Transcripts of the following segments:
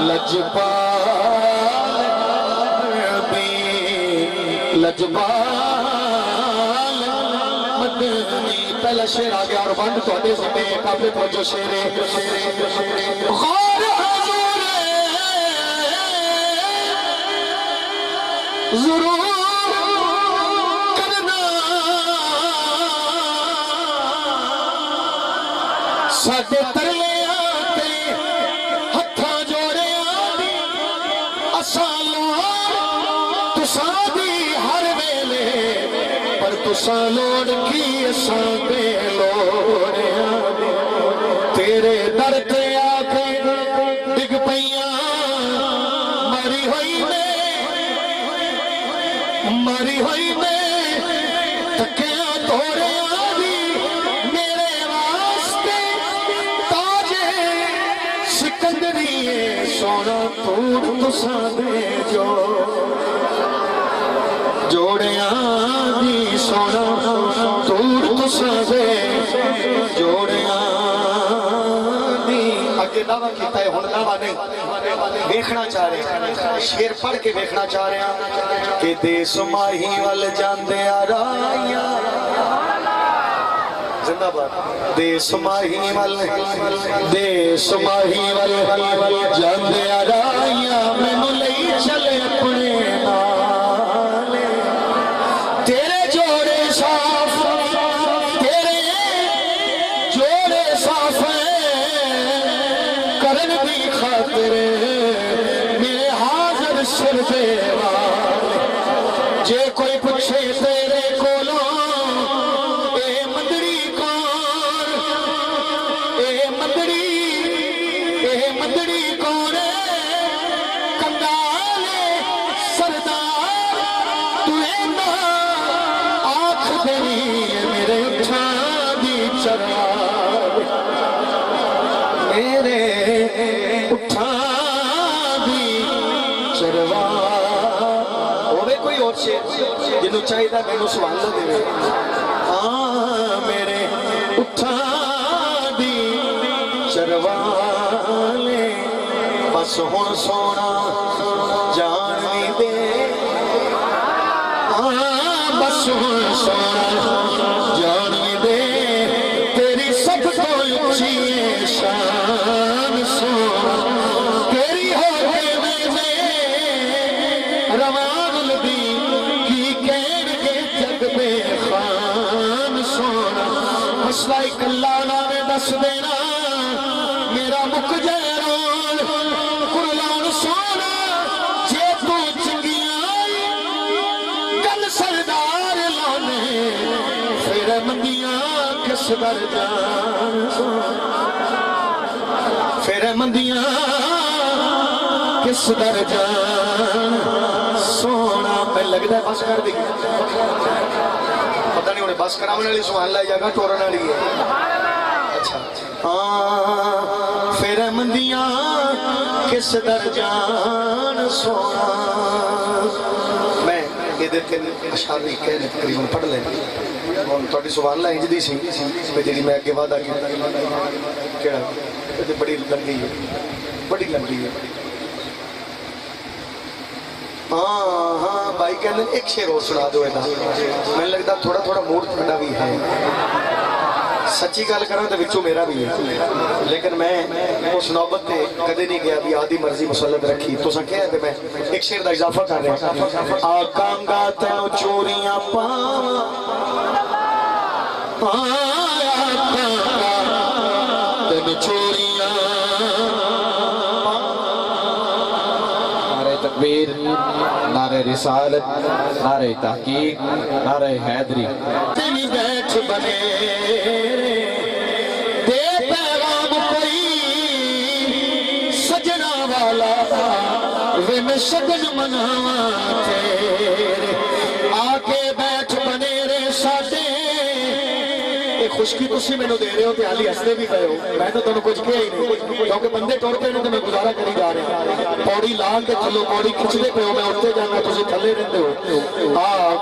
لجپال نبی لجپال مدنی پہلا شیر آ گیا اور بند تو آدھے سے میں کافی پہنچو شیرے غور حضور ضرور کرنا ساڈے ترلے آتے ہتھاں جوڑے آدھی اساں لوڑ تساں دی ہر ویلے پر تساں لوڑ کی اساں بے لوڑے آدھی تیرے در تے آ کے ڈگ پیاں مری ہوئی میں تکیاں توڑے آدھی میرے واسطے تاجے سکندری سونا توڑ تساں دے جو جوڑے آدھی سونا توڑ تساں دے جوڑے آدھی اگے دعویٰ کیتا ہے ہن دعویٰ نہیں دیکھنا چاہ رہے ہیں شیر پڑھ کے دیکھنا چاہ رہے ہیں کہ دیس ماہی وال جاندے آرائیاں زندہ بات دیس ماہی وال جاندے آرائیاں میں ملئی چلے اپنے نالے تیرے جوڑے صاف کرن دی خاطر میرے حاضر سر دے والے جے کوئی پوچھے تیرے کولوں اے مندری کون اے مندری کون کندالے سردار تو اینا آنکھ دری میرے اٹھاں دی چرار میرے اٹھاں دی چرواں ہوئے کوئی اور شیر جنہوں چاہیے تھا میں نے سوال دے میرے اٹھاں دی چرواں لے بس ہن سونا جان بھی دے بس ہن سونا جان بھی دے تیری سب کو اچھی شان سونا تیری ہو کے میں روان لبی کی کہن کے جگ بے خان سونا مسئلہ اکلا نامے دس دینا میرا مک جیرون قرلان سونا جے تو چنگیاں گل سردار لانے پھر مندیاں کس در جان سونا پھر مندیاں کس در جان سونا میں لگ رہا ہے بس کر دی پتہ نہیں انہیں بس کراؤنے والی سبحان اللہ جگہ ٹورن والی ہے اچھا پھر مندیاں کس در جان سونا میں یہ دیر کے اشاری کہنے تقریباً پڑھ لیں توڑی سبحان اللہ انجدی سی میں جیڑی میں آگے وعدہ کیا بڑی لمبی ہے ہاں بھائی کہنے ایک شیر اور سنا دو ایدہ میں لگتا تھوڑا موڈ تھوڑا بھی ہے سچی گال کرنا تو بچوں میرا بھی ہے لیکن میں اس نوبت تے کدے نہیں گیا بھی آدھی مرضی مسلط رکھی تو سن کہہ دے میں ایک شیر دا اضافہ کر رہے ہیں آکام گاتا ہوں چوریاں پاواں تن چوریاں نعرہ تکبیر نعرہ رسالت نعرہ تحقیق نعرہ حیدری تیری بیٹھ بنے دے پیغام کوئی سجنا والا وے میں شگن مناواں تیرے آگے بیٹھ بنے رے ساڈے خوشکی تسی میں نو دے رہے ہو تے حالی ہستے بھی پے ہو میں تو تمہیں کچھ کیا ہی نہیں کیونکہ بندے ٹور پہ تو میں گزارا کری جا رہے ہیں پوڑی لال کے تھلو پوڑی کھچدے پے ہو میں اٹھتے جانا تسی تھلے رہندے ہو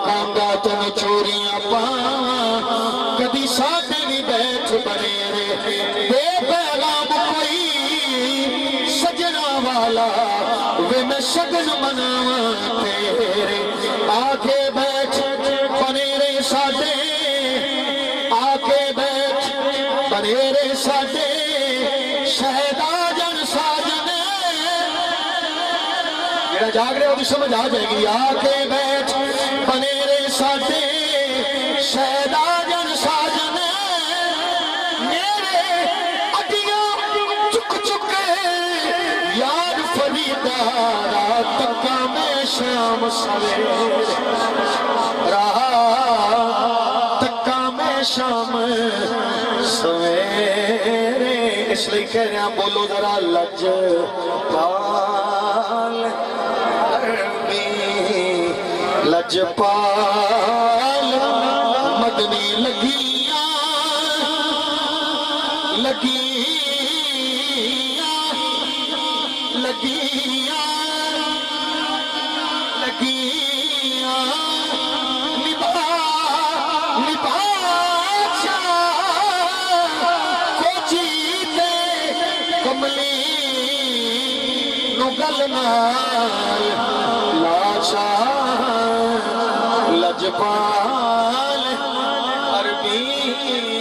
کانگا تن چوریاں پاواں کدی ساڈے بھی بیٹھ بنے رے دے پیغام کوئی سجنا والا میں شگن مناوا تیرے آکے بیٹھ بنیرے ساڈے آکے بیٹھ بنیرے ساڈے شہدا جن ساجن میرا جاگ رہے ہو بھی سمجھ آ جائے گی آکے بیٹھ بنیرے ساڈے شہدا جن ساجن میرے اڈیاں چک چک یاد فریدا رات تکا میں شام سویر رات تکا میں شام سویرے اس لئے کہہ رہے ہیں بولو ذرا لج پال عربی لج پال مدنی لگیاں لگیاں لگیاں لگیاں نبھا نبھا کو جیتے کملی نو گل نال لاشا لجپال عربی